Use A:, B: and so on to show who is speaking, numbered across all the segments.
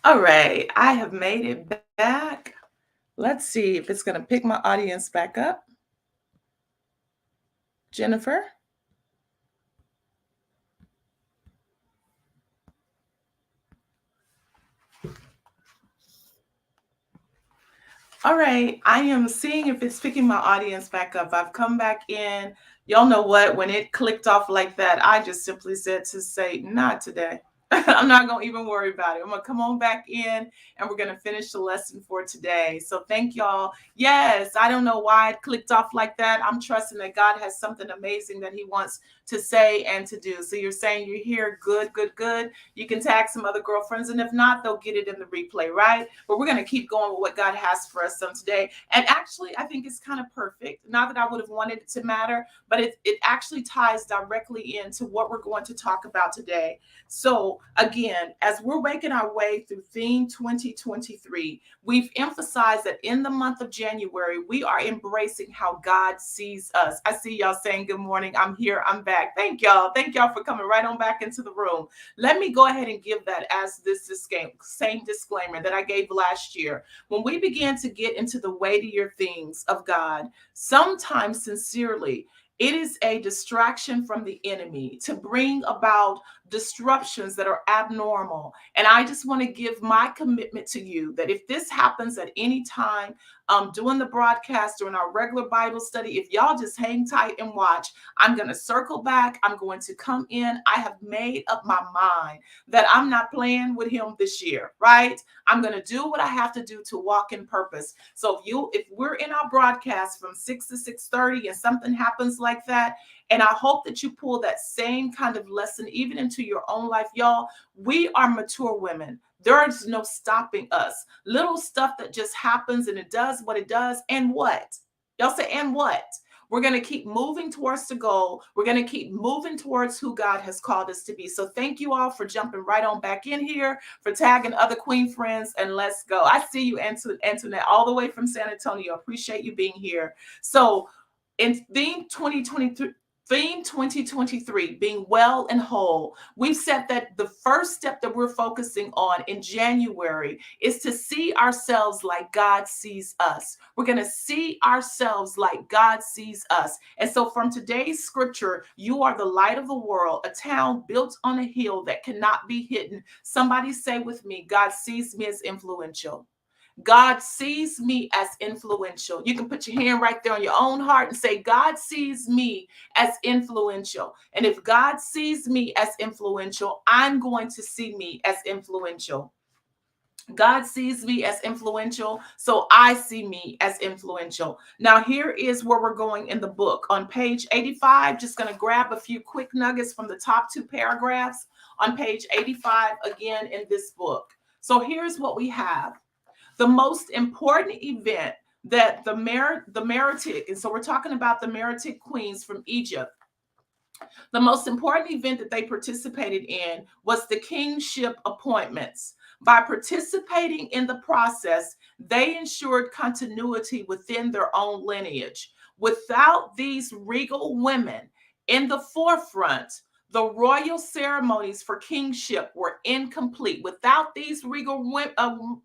A: All right, I have made it back. Let's see if it's going to pick my audience back up. Jennifer? All right, I am seeing if it's picking my audience back up. I've come back in. Y'all know what? When it clicked off like that, I just simply said to say, not today. I'm not going to even worry about it. I'm going to come on back in and we're going to finish the lesson for today. So thank y'all. Yes, I don't know why it clicked off like that. I'm trusting that God has something amazing that He wants to say and to do. So you're saying you're here. Good, good, good. You can tag some other girlfriends, and if not, they'll get it in the replay, right? But we're going to keep going with what God has for us on today. And actually, I think it's kind of perfect. Not that I would have wanted it to matter, but it actually ties directly into what we're going to talk about today. So, again, as we're making our way through Theme 2023, we've emphasized that in the month of January, we are embracing how God sees us. I see y'all saying good morning. I'm here. I'm back. Thank y'all. Thank y'all for coming right on back into the room. Let me go ahead and give that as this same disclaimer that I gave last year. When we begin to get into the weightier things of God, sometimes sincerely, it is a distraction from the enemy to bring about disruptions that are abnormal. And I just want to give my commitment to you that if this happens at any time, doing the broadcast, during our regular Bible study, if y'all just hang tight and watch, I'm going to circle back. I'm going to come in. I have made up my mind that I'm not playing with him this year, right? I'm going to do what I have to do to walk in purpose. So if we're in our broadcast from 6 to 6:30 and something happens like that, and I hope that you pull that same kind of lesson even into your own life, y'all. We are mature women. There is no stopping us. Little stuff that just happens and it does what it does. And what? Y'all say, and what? We're going to keep moving towards the goal. We're going to keep moving towards who God has called us to be. So thank you all for jumping right on back in here, for tagging other Queen friends, and let's go. I see you, Antoinette, all the way from San Antonio. Appreciate you being here. So in Theme 2023, being well and whole, we've said that the first step that we're focusing on in January is to see ourselves like God sees us. We're going to see ourselves like God sees us. And so from today's scripture, you are the light of the world, a town built on a hill that cannot be hidden. Somebody say with me, God sees me as influential. God sees me as influential. You can put your hand right there on your own heart and say, God sees me as influential. And if God sees me as influential, I'm going to see me as influential. God sees me as influential, so I see me as influential. Now, here is where we're going in the book. On page 85, just going to grab a few quick nuggets from the top two paragraphs on page 85 again in this book. So here's what we have. The most important event that the Meretic, and so we're talking about the Meretic queens from Egypt. The most important event that they participated in was the kingship appointments. By participating in the process, they ensured continuity within their own lineage. Without these regal women in the forefront, the royal ceremonies for kingship were incomplete. Without these regal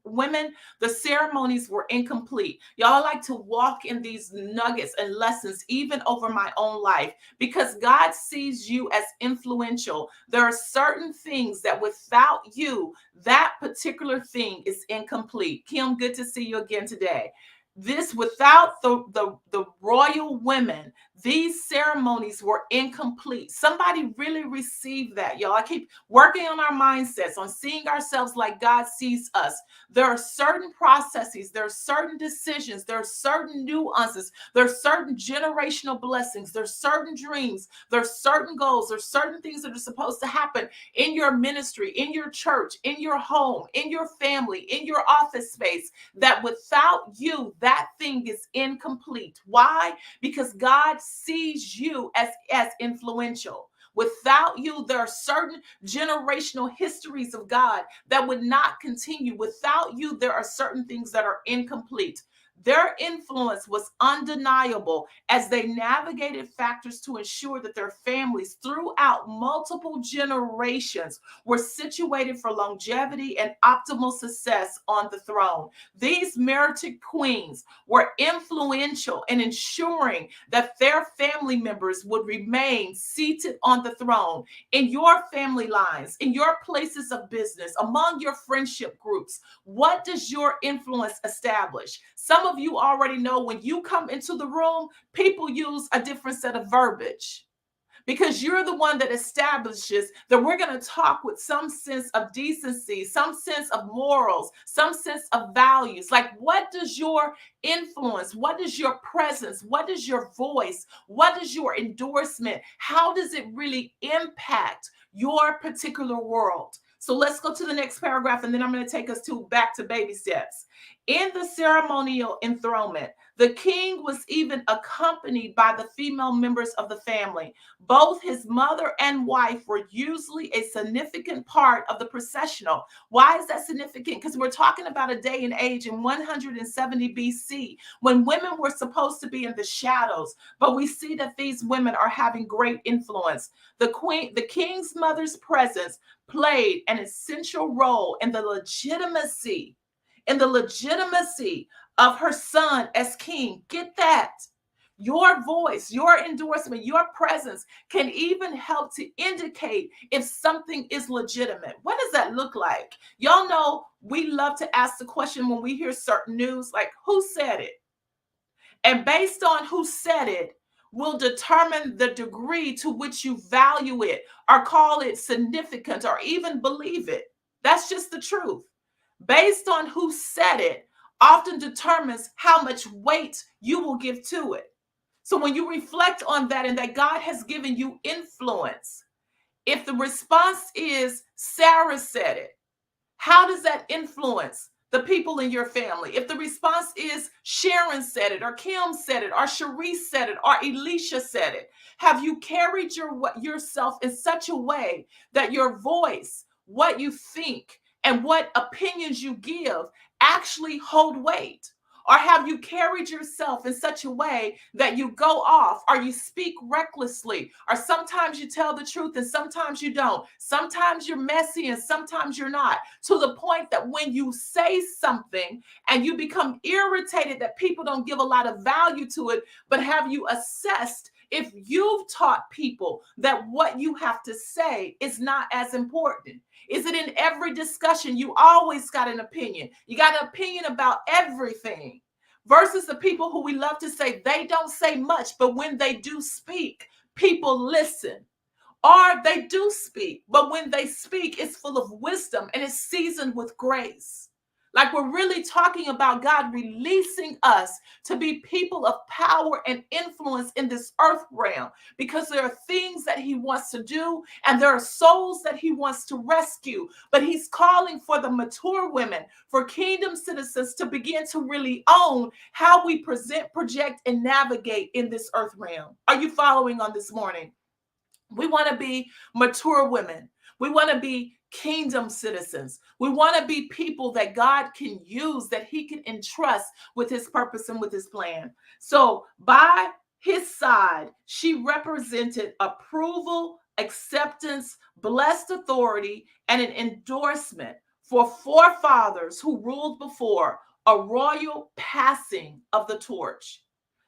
A: women, the ceremonies were incomplete. Y'all like to walk in these nuggets and lessons, even over my own life, because God sees you as influential. There are certain things that without you, that particular thing is incomplete. Kim, good to see you again today. This without the royal women, these ceremonies were incomplete. Somebody really received that, y'all. I keep working on our mindsets, on seeing ourselves like God sees us. There are certain processes, there are certain decisions, there are certain nuances, there are certain generational blessings, there are certain dreams, there are certain goals, there are certain things that are supposed to happen in your ministry, in your church, in your home, in your family, in your office space, that without you, that thing is incomplete. Why? Because God sees you as influential. Without you, there are certain generational histories of God that would not continue. Without you, there are certain things that are incomplete. Their influence was undeniable as they navigated factors to ensure that their families throughout multiple generations were situated for longevity and optimal success on the throne. These merited queens were influential in ensuring that their family members would remain seated on the throne in your family lines, in your places of business, among your friendship groups. What does your influence establish? Some of you already know when you come into the room, people use a different set of verbiage because you're the one that establishes that we're going to talk with some sense of decency, some sense of morals, some sense of values. Like, what does your influence, what does your presence, what does your voice, what is your endorsement, how does it really impact your particular world? So let's go to the next paragraph, and then I'm going to take us back to baby steps. In the ceremonial enthronement, the king was even accompanied by the female members of the family. Both his mother and wife were usually a significant part of the processional. Why is that significant? Because we're talking about a day and age in 170 BC when women were supposed to be in the shadows, but we see that these women are having great influence. The king's mother's presence played an essential role in the legitimacy of her son as king. Get that? Your voice, your endorsement, your presence can even help to indicate if something is legitimate. What does that look like? Y'all know we love to ask the question when we hear certain news, like, who said it? And based on who said it, will determine the degree to which you value it or call it significant or even believe it. That's just the truth. Based on who said it, often determines how much weight you will give to it. So when you reflect on that and that God has given you influence, if the response is Sarah said it, how does that influence the people in your family? If the response is Sharon said it, or Kim said it, or Sharice said it, or Elisha said it, have you carried yourself in such a way that your voice, what you think, and what opinions you give actually hold weight? Or have you carried yourself in such a way that you go off or you speak recklessly, or sometimes you tell the truth and sometimes you don't? Sometimes you're messy and sometimes you're not, to the point that when you say something and you become irritated that people don't give a lot of value to it, but have you assessed if you've taught people that what you have to say is not as important? Is it in every discussion you always got an opinion? You got an opinion about everything, versus the people who we love to say they don't say much, but when they do speak, people listen. Or they do speak, but when they speak, it's full of wisdom and it's seasoned with grace. Like, we're really talking about God releasing us to be people of power and influence in this earth realm, because there are things that he wants to do and there are souls that he wants to rescue. But he's calling for the mature women, for kingdom citizens, to begin to really own how we present, project, and navigate in this earth realm. Are you following on this morning? We want to be mature women. We want to be kingdom citizens. We want to be people that God can use, that he can entrust with his purpose and with his plan. So by his side, she represented approval, acceptance, blessed authority, and an endorsement for forefathers who ruled before, a royal passing of the torch.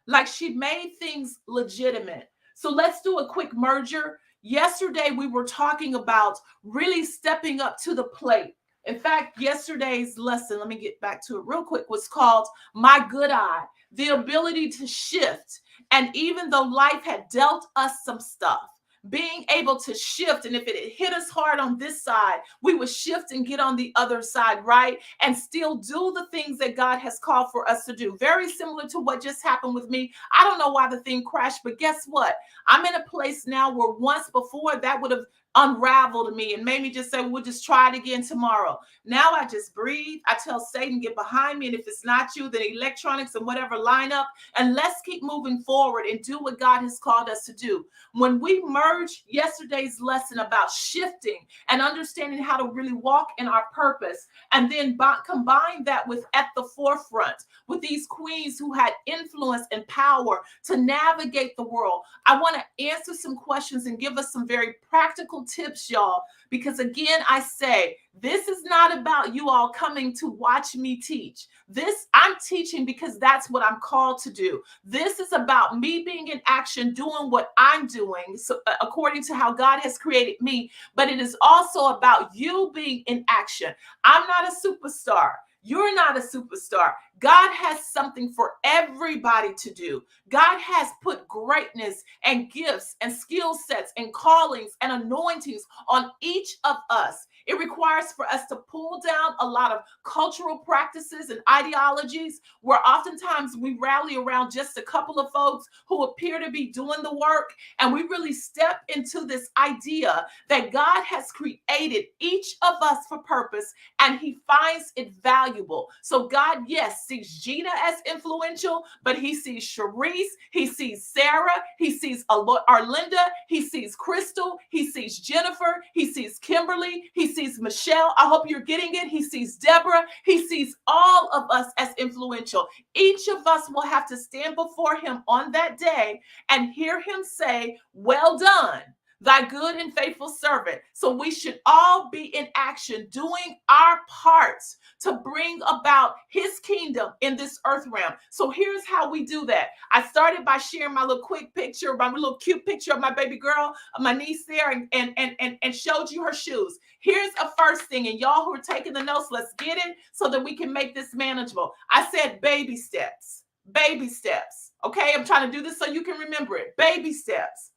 A: Like, she made things legitimate. So let's do a quick merger. Yesterday, we were talking about really stepping up to the plate. In fact, yesterday's lesson, let me get back to it real quick, was called My Good Eye, the ability to shift. And even though life had dealt us some stuff, being able to shift, and if it had hit us hard on this side, we would shift and get on the other side, right? And still do the things that God has called for us to do. Very similar to what just happened with me. I don't know why the thing crashed, but guess what? I'm in a place now where once before that would have unraveled me and made me just say, well, we'll just try it again tomorrow. Now I just breathe. I tell Satan, get behind me. And if it's not you, then electronics and whatever line up, and let's keep moving forward and do what God has called us to do. When we merge yesterday's lesson about shifting and understanding how to really walk in our purpose, and then combine that with at the forefront with these queens who had influence and power to navigate the world, I want to answer some questions and give us some very practical tips, y'all, because again, I say, this is not about you all coming to watch me teach. This, I'm teaching because that's what I'm called to do. This is about me being in action, doing what I'm doing, so, according to how God has created me. But it is also about you being in action. I'm not a superstar. You're not a superstar. God has something for everybody to do. God has put greatness and gifts and skill sets and callings and anointings on each of us. It requires for us to pull down a lot of cultural practices and ideologies where oftentimes we rally around just a couple of folks who appear to be doing the work. And we really step into this idea that God has created each of us for purpose and he finds it valuable. So God, yes, sees Gina as influential, but he sees Sharice, he sees Sarah, he sees Arlinda, he sees Crystal, he sees Jennifer, he sees Kimberly, he sees Michelle. I hope you're getting it. He sees Deborah. He sees all of us as influential. Each of us will have to stand before him on that day and hear him say, well done, thy good and faithful servant. So we should all be in action, doing our parts to bring about his kingdom in this earth realm. So here's how we do that. I started by sharing my little quick picture, my little cute picture of my baby girl, my niece there, and showed you her shoes. Here's a first thing, and y'all who are taking the notes, let's get it so that we can make this manageable. I said baby steps, baby steps. Okay, I'm trying to do this so you can remember it. Baby steps.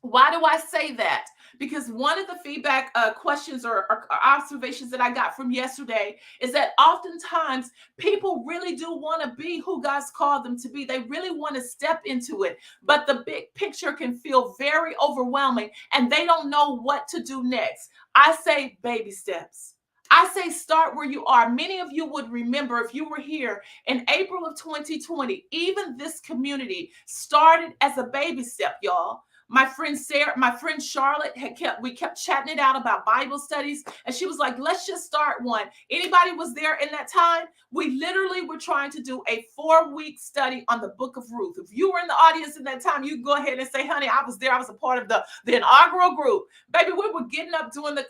A: Why do I say that? Because one of the feedback questions or observations that I got from yesterday is that oftentimes people really do want to be who God's called them to be. They really want to step into it, but the big picture can feel very overwhelming and they don't know what to do next. I say baby steps. I say start where you are. Many of you would remember if you were here in April of 2020, even this community started as a baby step, y'all. My friend Sarah, my friend Charlotte we kept chatting it out about Bible studies. And she was like, let's just start one. Anybody was there in that time? We literally were trying to do a 4-week study on the book of Ruth. If you were in the audience in that time, you can go ahead and say, honey, I was there. I was a part of the inaugural group. Baby, we were getting up during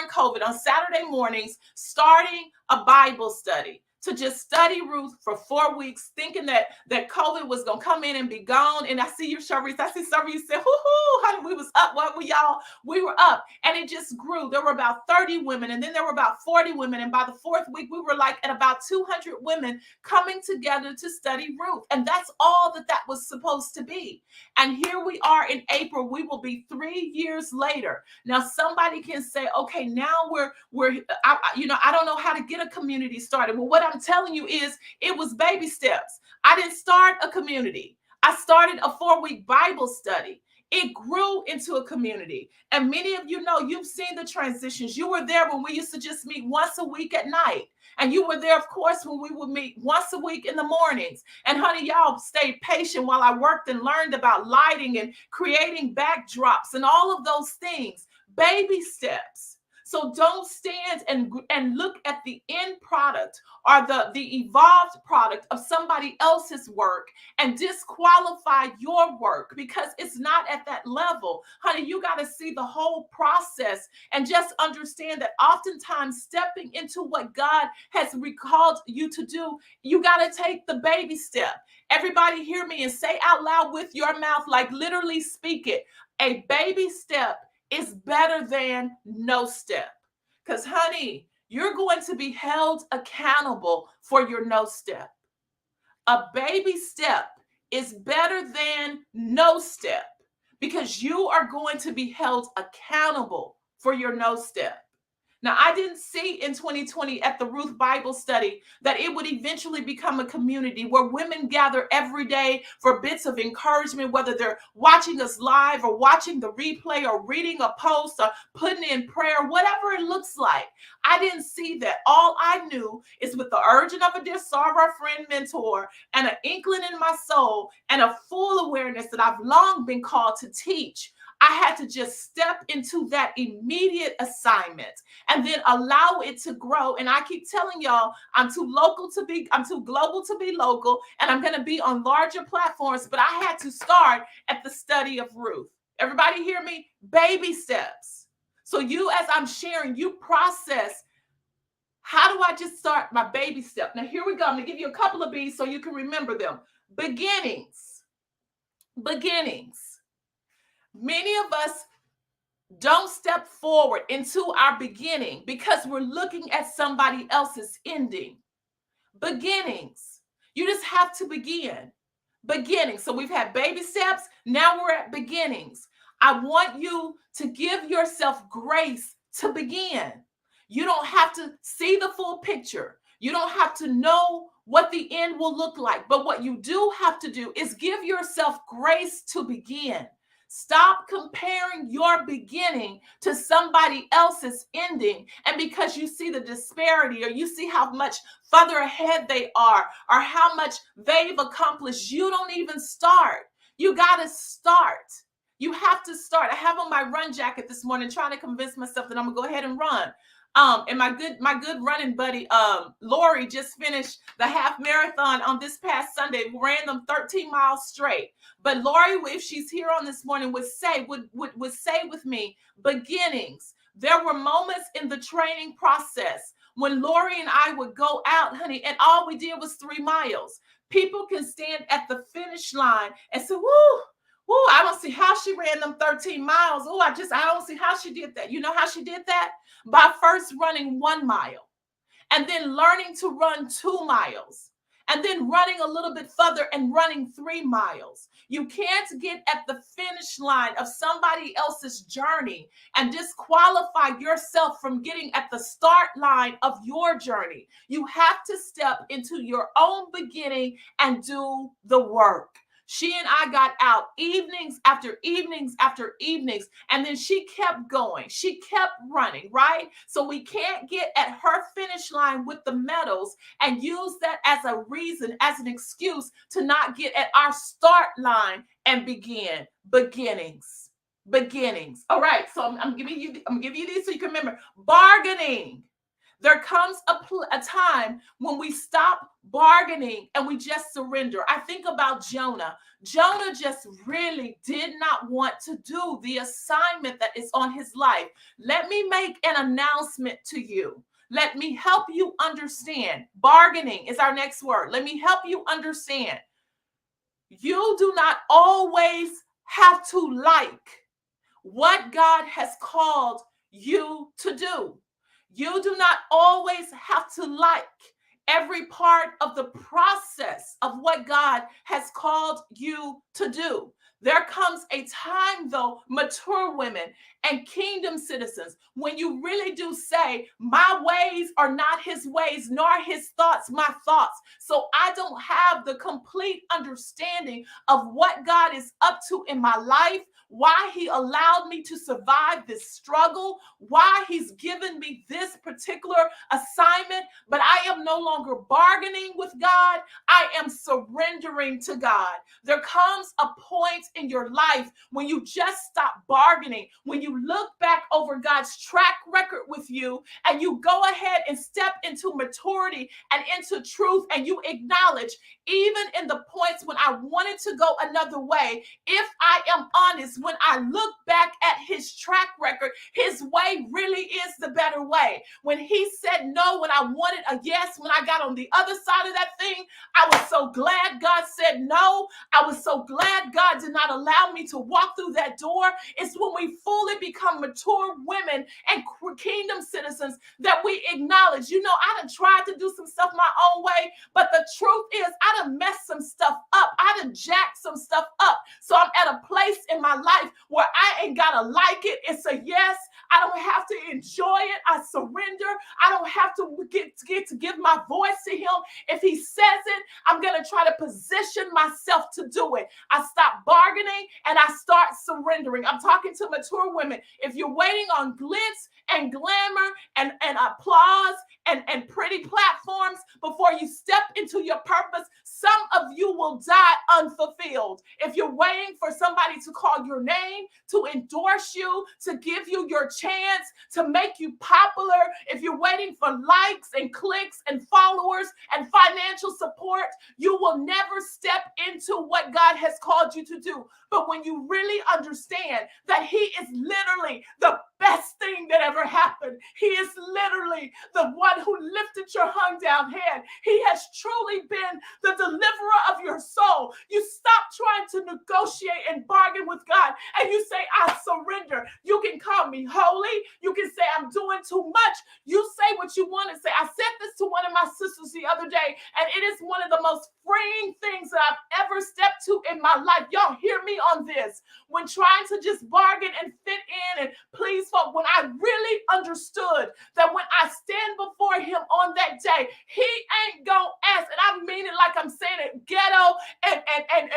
A: COVID on Saturday mornings, starting a Bible study, to just study Ruth for 4 weeks, thinking that COVID was going to come in and be gone. And I see you, Sharice. I see some of you say, hoo-hoo, honey, we was up. What were y'all? We were up. And it just grew. There were about 30 women, and then there were about 40 women. And by the 4th week, we were like at about 200 women coming together to study Ruth. And that's all that was supposed to be. And here we are in April. We will be 3 years later. Now, somebody can say, okay, now I don't know how to get a community started. Well, what I'm telling you is it was baby steps. I didn't start a community. I started a 4-week Bible study. It grew into a community. And many of you know, you've seen the transitions. You were there when we used to just meet once a week at night. And you were there, of course, when we would meet once a week in the mornings. And honey, y'all stayed patient while I worked and learned about lighting and creating backdrops and all of those things. Baby steps. So don't stand and look at the end product or the evolved product of somebody else's work and disqualify your work because it's not at that level. Honey, you got to see the whole process and just understand that oftentimes stepping into what God has recalled you to do, you got to take the baby step. Everybody hear me and say out loud with your mouth, like literally speak it. A baby step is better than no step. Because, honey, you're going to be held accountable for your no step. A baby step is better than no step because you are going to be held accountable for your no step. Now, I didn't see in 2020 at the Ruth Bible study that it would eventually become a community where women gather every day for bits of encouragement, whether they're watching us live or watching the replay or reading a post or putting in prayer, whatever it looks like. I didn't see that. All I knew is with the urging of a dear sorrow friend mentor and an inkling in my soul and a full awareness that I've long been called to teach, I had to just step into that immediate assignment and then allow it to grow. And I keep telling y'all, I'm too global to be local, and I'm going to be on larger platforms, but I had to start at the study of Ruth. Everybody hear me? Baby steps. So you, as I'm sharing, you process, how do I just start my baby step? Now, here we go. I'm going to give you a couple of B's so you can remember them. Beginnings. Many of us don't step forward into our beginning because we're looking at somebody else's ending. Beginnings. You just have to begin. Beginnings. So we've had baby steps. Now we're at beginnings. I want you to give yourself grace to begin. You don't have to see the full picture. You don't have to know what the end will look like. But what you do have to do is give yourself grace to begin. Stop comparing your beginning to somebody else's ending. And because you see the disparity or you see how much further ahead they are or how much they've accomplished, you don't even start. You got to start. You have to start. I have on my run jacket this morning trying to convince myself that I'm going to go ahead and run. And my good running buddy, Lori, just finished the half marathon on this past Sunday. We ran them 13 miles straight. But Lori, if she's here on this morning, would say with me, beginnings. There were moments in the training process when Lori and I would go out, honey, and all we did was 3 miles. People can stand at the finish line and say, woo, I don't see how she ran them 13 miles. I don't see how she did that. You know how she did that? By first running 1 mile and then learning to run 2 miles and then running a little bit further and running 3 miles. You can't get at the finish line of somebody else's journey and disqualify yourself from getting at the start line of your journey. You have to step into your own beginning and do the work. She and I got out evenings after evenings after evenings, and then she kept going. She kept running, right? So we can't get at her finish line with the medals and use that as a reason, as an excuse to not get at our start line and begin. Beginnings. All right, so I'm giving you these so you can remember. Bargaining. There comes a time when we stop bargaining and we just surrender. I think about Jonah. Jonah just really did not want to do the assignment that is on his life. Let me make an announcement to you. Let me help you understand. Bargaining is our next word. Let me help you understand. You do not always have to like what God has called you to do. You do not always have to like every part of the process of what God has called you to do. There comes a time, though, mature women and kingdom citizens, when you really do say, my ways are not his ways, nor his thoughts my thoughts. So I don't have the complete understanding of what God is up to in my life, why he allowed me to survive this struggle, why he's given me this particular assignment, but I am no longer bargaining with God. I am surrendering to God. There comes a point in your life when you just stop bargaining, when you look back over God's track record with you and you go ahead and step into maturity and into truth, and you acknowledge, even in the points when I wanted to go another way, if I am honest, when I look back at his track record, his way really is the better way. When he said no, when I wanted a yes, when I got on the other side of that thing, I was so glad God said no. I was so glad God did not allow me to walk through that door. It's when we fully become mature women and kingdom citizens that we acknowledge, I done tried to do some stuff my own way, but the truth is I done messed some stuff up. I done jacked some stuff up. So I'm at a place in my life where I ain't gotta like it. It's a yes. I don't have to enjoy it. I surrender. I don't have to get to give my voice to him. If he says it, I'm going to try to position myself to do it. I stop bargaining and I start surrendering. I'm talking to mature women. If you're waiting on glitz and glamour and applause and pretty platforms before you step into your purpose, some of you will die unfulfilled. If you're waiting for somebody to call your name, to endorse you, to give you your chance, to make you popular, if you're waiting for likes and clicks and followers and financial support, you will never step into what God has called you to do. But when you really understand that he is literally the best thing that ever happened, he is literally the one who lifted your hung down head. He has truly been the deliverer of your soul. You stop trying to negotiate and bargain with God and you say, I surrender. You can call me holy. You can say I'm doing too much. You say what you want to say. I said this to one of my sisters the other day, and it is one of the most freeing things that I've ever stepped to in my life. Y'all hear me on this. When trying to just bargain and fit in and please folk, when I really understood that when I stand before him on that day, he ain't gonna ask, and I mean it like I'm saying it ghetto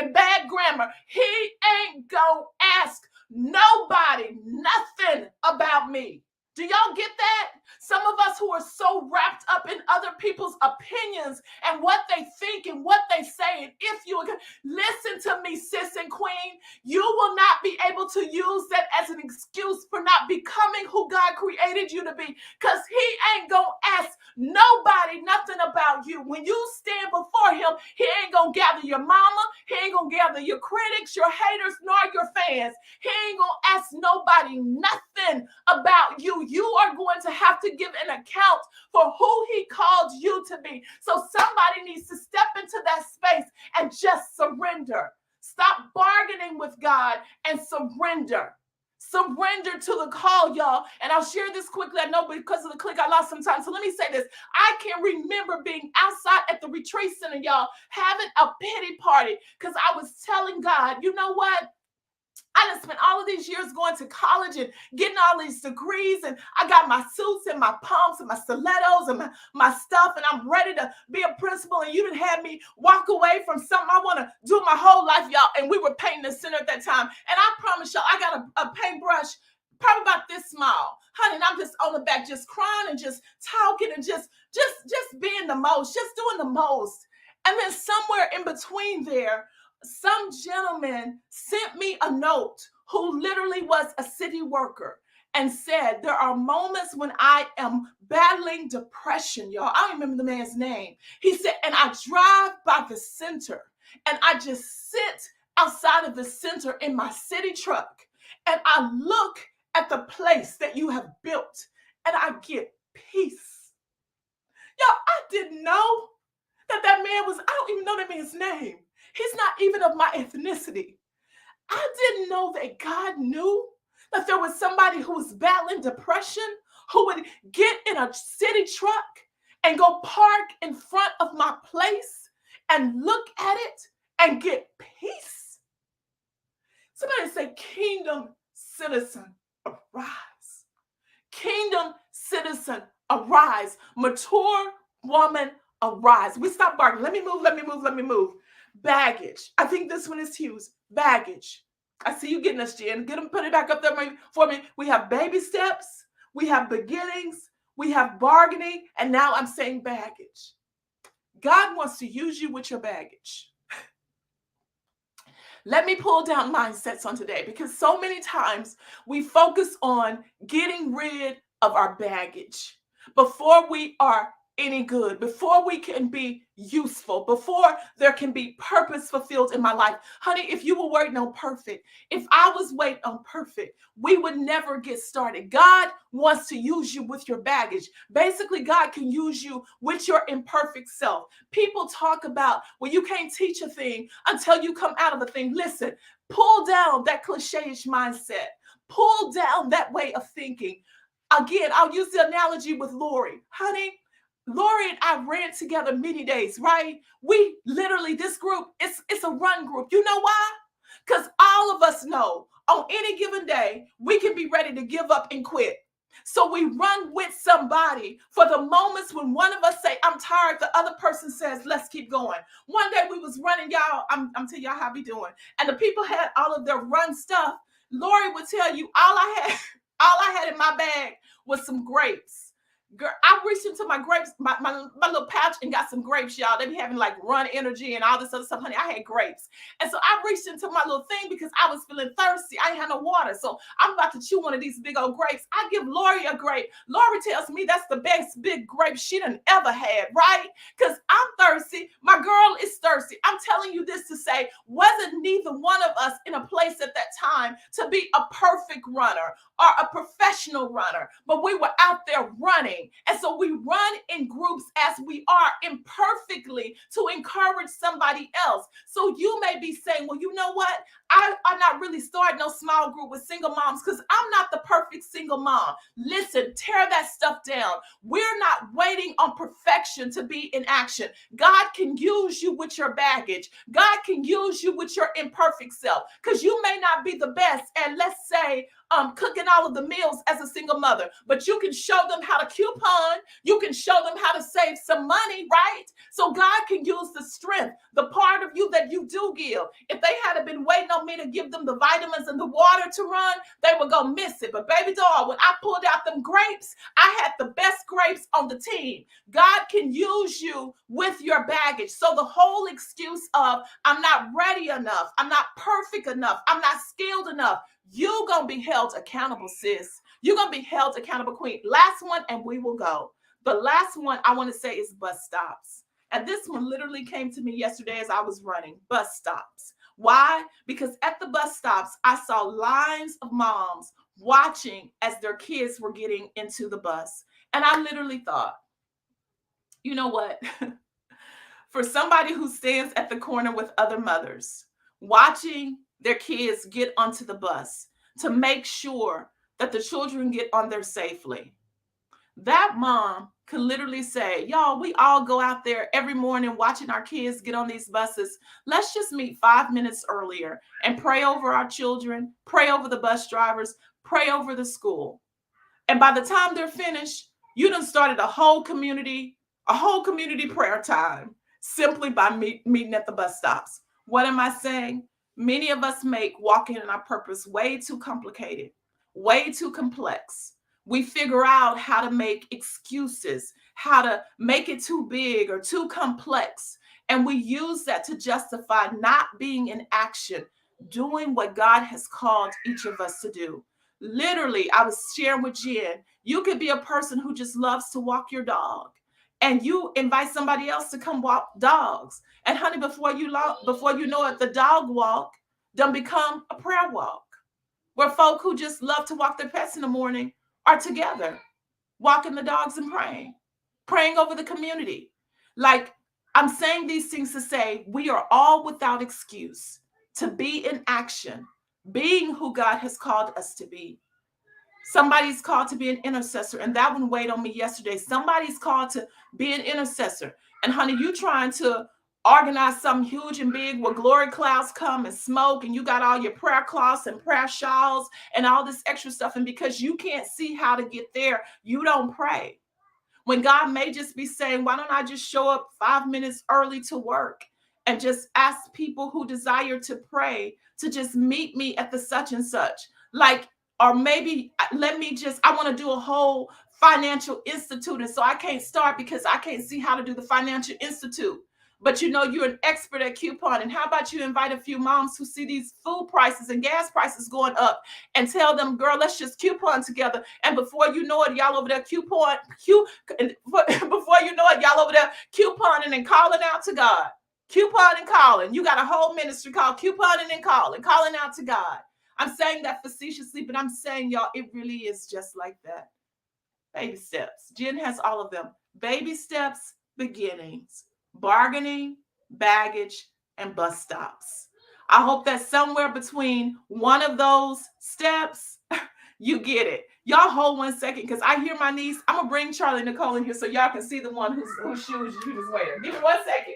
A: and bad grammar. He ain't gonna ask nobody nothing about me. Do y'all get that? Some of us who are so wrapped up in other people's opinions and what they think and what they say, and if you listen to me, sis and queen, you will not be able to use that as an excuse for not becoming who God created you to be, because he ain't gonna ask nobody nothing about you. When you stand before him, he ain't gonna gather your mama, he ain't gonna gather your critics, your haters, nor your fans. He ain't gonna ask nobody nothing about you. You are going to have to give an account for who he called you to be. So somebody needs to step into that space and just surrender. Stop bargaining with God and surrender. Surrender to the call, y'all. And I'll share this quickly. I know because of the click I lost some time. So let me say this. I can remember being outside at the retreat center, y'all, having a pity party because I was telling God, you know what? I done spent all of these years going to college and getting all these degrees, and I got my suits and my pumps and my stilettos and my stuff, and I'm ready to be a principal, and you done had me walk away from something I want to do my whole life, y'all. And we were painting the center at that time. And I promise y'all, I got a paintbrush probably about this small. Honey, and I'm just on the back just crying and just talking and just being the most, just doing the most. And then somewhere in between there, some gentleman sent me a note who literally was a city worker and said, there are moments when I am battling depression, y'all. I don't remember the man's name. He said, and I drive by the center and I just sit outside of the center in my city truck and I look at the place that you have built and I get peace. Y'all, I didn't know that man was, I don't even know that man's name. He's not even of my ethnicity. I didn't know that God knew that there was somebody who was battling depression who would get in a city truck and go park in front of my place and look at it and get peace. Somebody say, kingdom citizen, arise. Kingdom citizen, arise. Mature woman, arise. We stop bargaining. Let me move. Baggage. I think this one is huge. Baggage. I see you getting us, Jen. Get them, put it back up there for me. We have baby steps. We have beginnings. We have bargaining. And now I'm saying baggage. God wants to use you with your baggage. Let me pull down mindsets on today, because so many times we focus on getting rid of our baggage before we are any good, before we can be useful, before there can be purpose fulfilled in my life. Honey, if you were waiting on perfect, if I was waiting on perfect, we would never get started. God wants to use you with your baggage. Basically, God can use you with your imperfect self. People talk about, well, you can't teach a thing until you come out of a thing. Listen, pull down that cliche-ish mindset. Pull down that way of thinking. Again, I'll use the analogy with Lori. Honey, Lori and I ran together many days, right? We literally, this group, it's a run group. You know why? Because all of us know on any given day, we can be ready to give up and quit. So we run with somebody for the moments when one of us say, I'm tired, the other person says, let's keep going. One day we was running, y'all, I'm telling y'all how I be doing. And the people had all of their run stuff. Lori would tell you all I had in my bag was some grapes. Girl, I reached into my grapes, my little pouch, and got some grapes, y'all. They be having like run energy and all this other stuff, honey. I had grapes. And so I reached into my little thing because I was feeling thirsty. I ain't had no water. So I'm about to chew one of these big old grapes. I give Lori a grape. Lori tells me that's the best big grape she done ever had, right? Because I'm thirsty. My girl is thirsty. I'm telling you this to say, wasn't neither one of us in a place at that time to be a perfect runner or a professional runner, but we were out there running. And so we run in groups as we are imperfectly to encourage somebody else. So you may be saying, well, you know what? I'm not really starting no small group with single moms because I'm not the perfect single mom. Listen, tear that stuff down. We're not waiting on perfection to be in action. God can use you with your baggage. God can use you with your imperfect self because you may not be the best. And let's say, cooking all of the meals as a single mother, but you can show them how to coupon. You can show them how to save some money, right? So God can use the strength, the part of you that you do give. If they had been waiting on me to give them the vitamins and the water to run, they were going to miss it. But baby doll, when I pulled out them grapes, I had the best grapes on the team. God can use you with your baggage. So the whole excuse of I'm not ready enough, I'm not perfect enough, I'm not skilled enough, you're going to be held accountable, sis. You're going to be held accountable, queen. Last one, and we will go. The last one I want to say is bus stops. And this one literally came to me yesterday as I was running. Bus stops. Why? Because at the bus stops, I saw lines of moms watching as their kids were getting into the bus. And I literally thought, you know what? For somebody who stands at the corner with other mothers, watching their kids get onto the bus to make sure that the children get on there safely. That mom could literally say, y'all, we all go out there every morning watching our kids get on these buses. Let's just meet 5 minutes earlier and pray over our children, pray over the bus drivers, pray over the school. And by the time they're finished, you done started a whole community prayer time simply by meeting at the bus stops. What am I saying? Many of us make walking in our purpose way too complicated, way too complex. We figure out how to make excuses, how to make it too big or too complex. And we use that to justify not being in action, doing what God has called each of us to do. Literally, I was sharing with Jen, you could be a person who just loves to walk your dog. And you invite somebody else to come walk dogs. And honey, before you know it, the dog walk done become a prayer walk, where folk who just love to walk their pets in the morning are together, walking the dogs and praying over the community. Like, I'm saying these things to say we are all without excuse to be in action, being who God has called us to be. Somebody's called to be an intercessor, and that one weighed on me yesterday. Somebody's called to be an intercessor. And honey, you trying to organize something huge and big where glory clouds come and smoke, and you got all your prayer cloths and prayer shawls and all this extra stuff. And because you can't see how to get there, you don't pray. When God may just be saying, why don't I just show up 5 minutes early to work and just ask people who desire to pray to just meet me at the such and such? Like, or maybe I want to do a whole financial institute. And so I can't start because I can't see how to do the financial institute. But you know, you're an expert at couponing. How about you invite a few moms who see these food prices and gas prices going up and tell them, girl, let's just coupon together. And before you know it, y'all over there before you know it, y'all over there couponing and calling out to God. Coupon and calling. You got a whole ministry called couponing and calling out to God. I'm saying that facetiously, but I'm saying, y'all, it really is just like that. Baby steps. Jen has all of them. Baby steps, beginnings, bargaining, baggage, and bus stops. I hope that somewhere between one of those steps, you get it. Y'all hold 1 second because I hear my niece. I'm going to bring Charlie Nicole in here so y'all can see the one whose shoes you was wearing. Give me 1 second.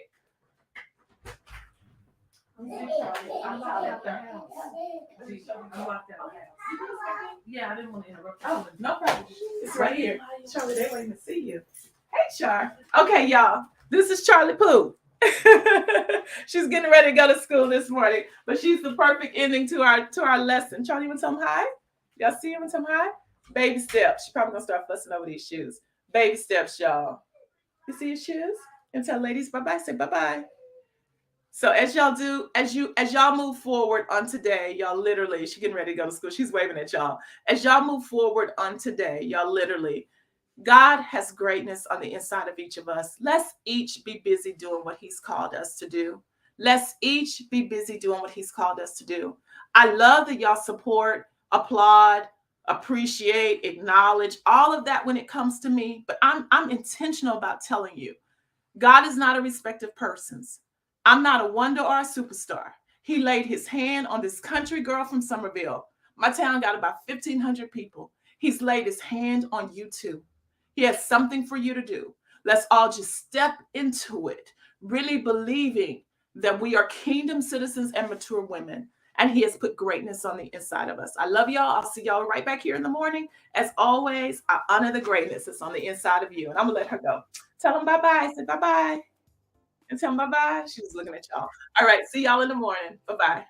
A: I locked out the house. I locked out the house. Yeah, I didn't want to interrupt. Oh, no problem. It's right here. Charlie, they waiting to see you. Hey, Char. Okay, y'all. This is Charlie Pooh. She's getting ready to go to school this morning, but she's the perfect ending to our lesson. Charlie, you want to tell him hi? Y'all see him and tell him hi? Baby steps. She's probably gonna start fussing over these shoes. Baby steps, y'all. You see his shoes? And tell ladies bye bye. Say bye bye. So as y'all do, as y'all move forward on today, y'all literally, she's getting ready to go to school. She's waving at y'all. As y'all move forward on today, y'all literally, God has greatness on the inside of each of us. Let's each be busy doing what He's called us to do. Let's each be busy doing what He's called us to do. I love that y'all support, applaud, appreciate, acknowledge all of that when it comes to me. But I'm intentional about telling you, God is not a respecter of persons. I'm not a wonder or a superstar. He laid His hand on this country girl from Somerville. My town got about 1,500 people. He's laid His hand on you too. He has something for you to do. Let's all just step into it, really believing that we are kingdom citizens and mature women. And He has put greatness on the inside of us. I love y'all. I'll see y'all right back here in the morning. As always, I honor the greatness that's on the inside of you. And I'm going to let her go. Tell them bye-bye. Say bye-bye. And tell them bye-bye. She was looking at y'all. All right. See y'all in the morning. Bye-bye.